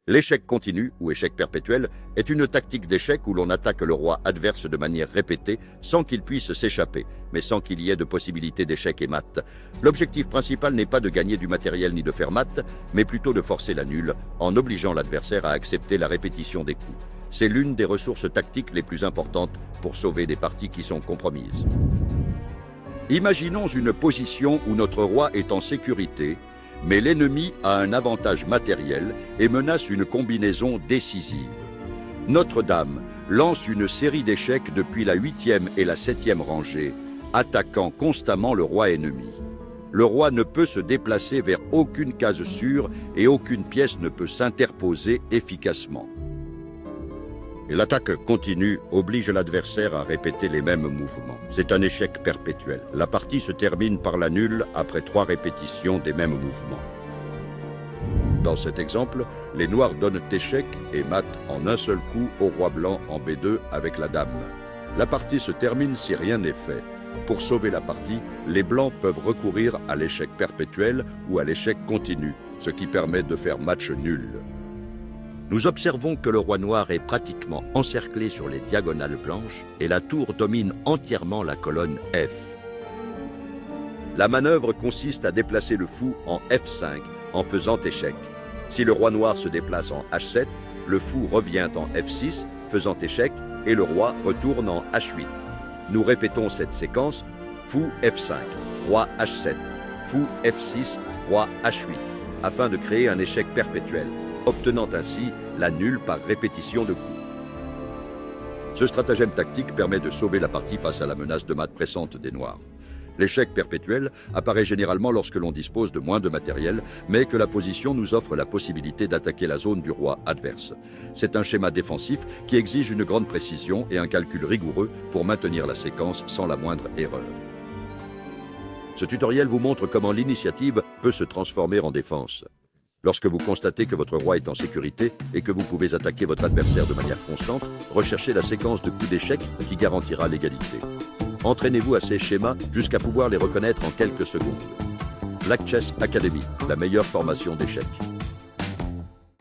L'échec continu, ou échec perpétuel, est une tactique d'échec où l'on attaque le roi adverse de manière répétée sans qu'il puisse s'échapper, mais sans qu'il y ait de possibilité d'échec et mat. L'objectif principal n'est pas de gagner du matériel ni de faire mat, mais plutôt de forcer la nulle en obligeant l'adversaire à accepter la répétition des coups. C'est l'une des ressources tactiques les plus importantes pour sauver des parties qui sont compromises. Imaginons une position où notre roi est en sécurité, mais l'ennemi a un avantage matériel et menace une combinaison décisive. Notre-Dame lance une série d'échecs depuis la 8e et la 7e rangée, attaquant constamment le roi ennemi. Le roi ne peut se déplacer vers aucune case sûre et aucune pièce ne peut s'interposer efficacement. Et l'attaque continue oblige l'adversaire à répéter les mêmes mouvements. C'est un échec perpétuel. La partie se termine par la nulle après 3 répétitions des mêmes mouvements. Dans cet exemple, les noirs donnent échec et mat en un seul coup au roi blanc en B2 avec la dame. La partie se termine si rien n'est fait. Pour sauver la partie, les blancs peuvent recourir à l'échec perpétuel ou à l'échec continu, ce qui permet de faire match nul. Nous observons que le roi noir est pratiquement encerclé sur les diagonales blanches et la tour domine entièrement la colonne F. La manœuvre consiste à déplacer le fou en F5 en faisant échec. Si le roi noir se déplace en H7, le fou revient en F6 faisant échec et le roi retourne en H8. Nous répétons cette séquence, fou F5, roi H7, fou F6, roi H8, afin de créer un échec perpétuel, obtenant ainsi la nulle par répétition de coups. Ce stratagème tactique permet de sauver la partie face à la menace de mat pressante des noirs. L'échec perpétuel apparaît généralement lorsque l'on dispose de moins de matériel, mais que la position nous offre la possibilité d'attaquer la zone du roi adverse. C'est un schéma défensif qui exige une grande précision et un calcul rigoureux pour maintenir la séquence sans la moindre erreur. Ce tutoriel vous montre comment l'initiative peut se transformer en défense. Lorsque vous constatez que votre roi est en sécurité et que vous pouvez attaquer votre adversaire de manière constante, recherchez la séquence de coups d'échec qui garantira l'égalité. Entraînez-vous à ces schémas jusqu'à pouvoir les reconnaître en quelques secondes. Black Chess Academy, la meilleure formation d'échecs.